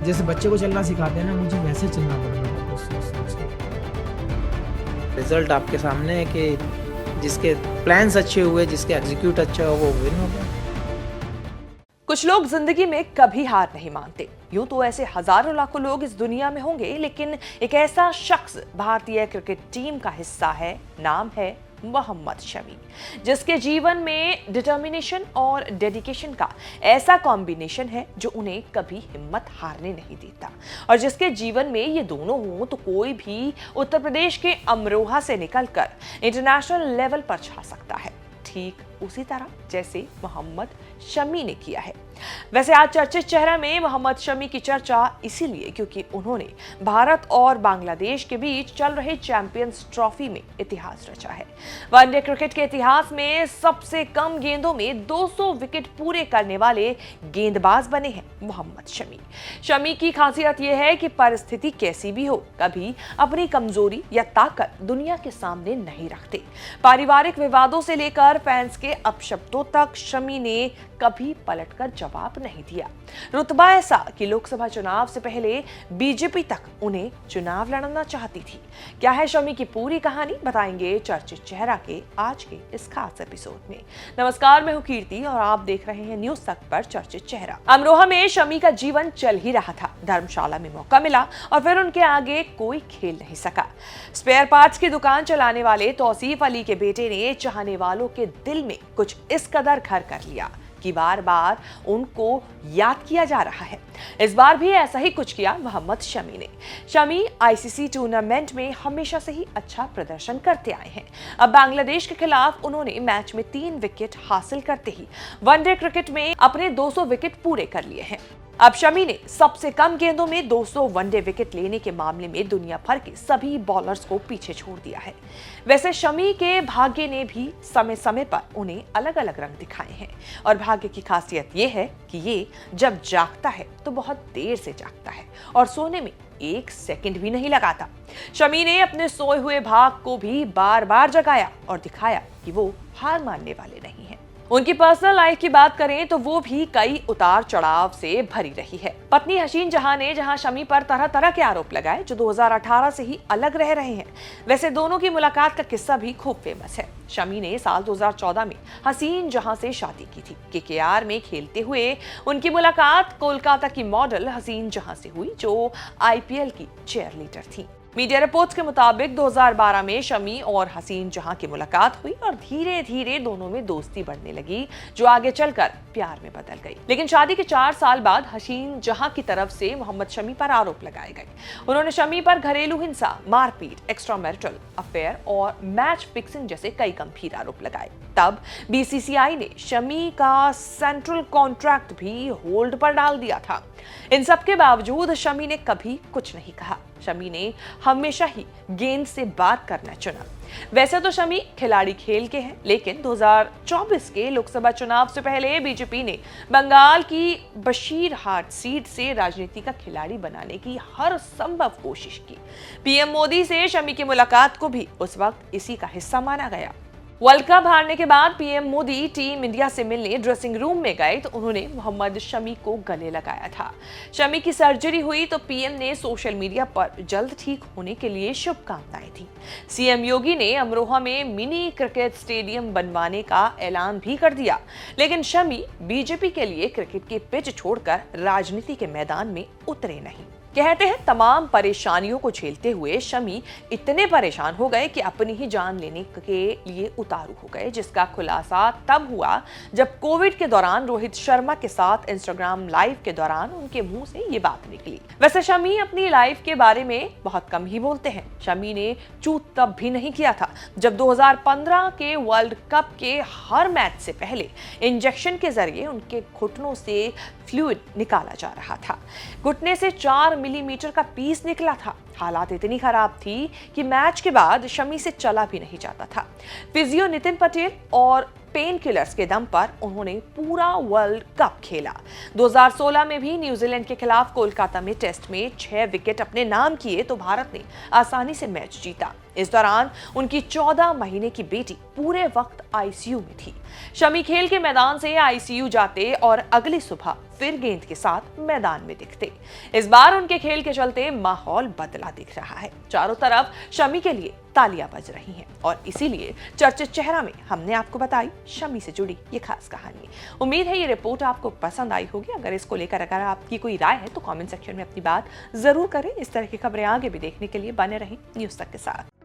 जैसे बच्चे को चलना सिखाते हैं ना, मुझे वैसे चलना पड़ेगा कुछ सोच के। रिजल्ट आपके सामने है कि जिसके प्लान्स अच्छे हुए, जिसके एग्जीक्यूट अच्छा हो, वो विन हो गया। कुछ लोग जिंदगी में कभी हार नहीं मानते। यूं तो ऐसे हजारों लाखों लोग इस दुनिया में होंगे, लेकिन एक ऐसा शख्स भारतीय क्रिकेट टीम का हिस्सा है। नाम है मोहम्मद शमी, जिसके जीवन में डिटर्मिनेशन और डेडिकेशन का ऐसा कॉम्बिनेशन है जो उन्हें कभी हिम्मत हारने नहीं देता। और जिसके जीवन में ये दोनों हों तो कोई भी उत्तर प्रदेश के अमरोहा से निकलकर इंटरनेशनल लेवल पर छा सकता है, ठीक उसी तरह जैसे मोहम्मद शमी ने किया है। वैसे आज चर्चित चेहरा में मोहम्मद शमी की चर्चा इसीलिए क्योंकि उन्होंने भारत और बांग्लादेश के बीच चल रहे चैंपियंस ट्रॉफी में इतिहास रचा है। वनडे क्रिकेट के इतिहास में सबसे कम गेंदों में 200 विकेट पूरे करने वाले गेंदबाज बने हैं मोहम्मद शमी। शमी की खासियत यह है कि परिस्थिति कैसी भी हो, कभी अपनी कमजोरी या ताकत दुनिया के सामने नहीं रखते। पारिवारिक विवादों से लेकर फैंस के अपशब्दों तक शमी ने कभी पलटकर जवाब नहीं दिया। रुतबा ऐसा कि लोकसभा चुनाव से पहले बीजेपी तक उन्हें चुनाव लड़ना चाहती थी। क्या है शमी की पूरी कहानी, बताएंगे चर्चित चेहरा के आज के इस खास एपिसोड में। नमस्कार, मैं हूं कीर्ति और आप देख रहे हैं न्यूज तक पर चर्चित चेहरा। अमरोहा में शमी का जीवन चल ही रहा था। धर्मशाला में मौका मिला और फिर उनके आगे कोई खेल नहीं सका। स्पेयर पार्ट्स की दुकान चलाने वाले तौसीफ अली के बेटे ने चाहने वालों के दिल में कुछ इस कदर घर कर लिया कि बार बार उनको याद किया जा रहा है। इस बार भी ऐसा ही कुछ किया मोहम्मद शमी ने। शमी आईसीसी टूर्नामेंट में हमेशा से ही अच्छा प्रदर्शन करते आए हैं। अब बांग्लादेश के खिलाफ उन्होंने मैच में 3 विकेट हासिल करते ही वनडे क्रिकेट में अपने 200 विकेट पूरे कर लिए हैं। अब शमी ने सबसे कम गेंदों में 200 वनडे विकेट लेने के मामले में दुनिया भर के सभी बॉलर्स को पीछे छोड़ दिया है। वैसे शमी के भाग्य ने भी समय समय पर उन्हें अलग अलग रंग दिखाए हैं और भाग्य की खासियत ये है कि ये जब जागता है तो बहुत देर से जागता है और सोने में 1 सेकंड भी नहीं लगाता। शमी ने अपने सोए हुए भाग को भी बार बार जगाया और दिखाया कि वो हार मानने वाले नहीं हैं। उनकी पर्सनल लाइफ की बात करें तो वो भी कई उतार चढ़ाव से भरी रही है। पत्नी हसीन जहां ने जहां शमी पर तरह तरह के आरोप लगाए जो 2018 से ही अलग रह रहे हैं। वैसे दोनों की मुलाकात का किस्सा भी खूब फेमस है। शमी ने साल 2014 में हसीन जहां से शादी की थी। केकेआर में खेलते हुए उनकी मुलाकात कोलकाता की मॉडल हसीन जहां से हुई जो आईपीएल की चेयरलीडर थी। मीडिया रिपोर्ट्स के मुताबिक 2012 में शमी और हसीन जहां की मुलाकात हुई और धीरे धीरे दोनों में दोस्ती बढ़ने लगी जो आगे चलकर प्यार में बदल गई। लेकिन शादी के 4 साल बाद हसीन जहां की तरफ से मोहम्मद शमी पर आरोप लगाए गए। उन्होंने शमी पर घरेलू हिंसा, मारपीट, एक्स्ट्रा मैरिटल अफेयर और मैच फिक्सिंग जैसे कई गंभीर आरोप लगाए। तब बीसीसीआई ने शमी का सेंट्रल कॉन्ट्रैक्ट भी होल्ड पर डाल दिया था। इन सब के बावजूद शमी ने कभी कुछ नहीं कहा। शमी ने हमेशा ही गेंद से बात करना चुना। वैसे तो शमी खिलाड़ी खेल के हैं, लेकिन 2024 के लोकसभा चुनाव से पहले बीजेपी ने बंगाल की बशीरहाट सीट से राजनीति का खिलाड़ी बनाने की हर संभव कोशिश की। पीएम मोदी से शमी की मुलाकात को भी उस वक्त इसी का हिस्सा माना गया। वर्ल्ड कप हारने के बाद पीएम मोदी टीम इंडिया से मिलने ड्रेसिंग रूम में गए तो उन्होंने मोहम्मद शमी को गले लगाया था। शमी की सर्जरी हुई तो पीएम ने सोशल मीडिया पर जल्द ठीक होने के लिए शुभकामनाएं दी। सीएम योगी ने अमरोहा में मिनी क्रिकेट स्टेडियम बनवाने का ऐलान भी कर दिया। लेकिन शमी बीजेपी के लिए क्रिकेट की पिच छोड़कर राजनीति के मैदान में उतरे नहीं। कहते हैं तमाम परेशानियों को झेलते हुए शमी इतने परेशान हो गए कि अपनी ही जान लेने के लिए उतारू हो गए, जिसका खुलासा तब हुआ जब कोविड के दौरान रोहित शर्मा के साथ इंस्टाग्राम लाइव के दौरान उनके मुंह से ये बात निकली। वैसे शमी अपनी लाइफ के बारे में बहुत कम ही बोलते हैं। शमी ने चूत तब भी नहीं किया था जब 2015 के वर्ल्ड कप के हर मैच से पहले इंजेक्शन के जरिए उनके घुटनों से फ्लूइड निकाला जा रहा था। घुटने से 4 मिलीमीटर का पीस निकला था। हालात इतनी खराब थी कि मैच के बाद शमी से चला भी नहीं जाता था। फिजियो नितिन पटेल और पेन किलर्स के दम पर उन्होंने पूरा वर्ल्ड कप खेला। 2016 में भी न्यूजीलैंड के खिलाफ कोलकाता में टेस्ट में 6 विकेट अपने नाम किए तो भारत ने आसानी से मैच जीता। इस दौरान उनकी 14 महीने की बेटी पूरे वक्त आईसीयू में थी। शमी खेल के मैदान से आईसीयू जाते और अगली सुबह फिर गेंद के साथ मैदान में दिखते। इस बार उनके खेल के चलते माहौल बदला दिख रहा है। चारों तरफ शमी के लिए तालियां बज रही हैं और इसीलिए चर्चित चेहरा में हमने आपको बताई शमी से जुड़ी ये खास कहानी। उम्मीद है ये रिपोर्ट आपको पसंद आई होगी। अगर इसको लेकर अगर आपकी कोई राय है तो कमेंट सेक्शन में अपनी बात जरूर करें। इस तरह की खबरें आगे भी देखने के लिए बने रहें न्यूज़ तक के साथ।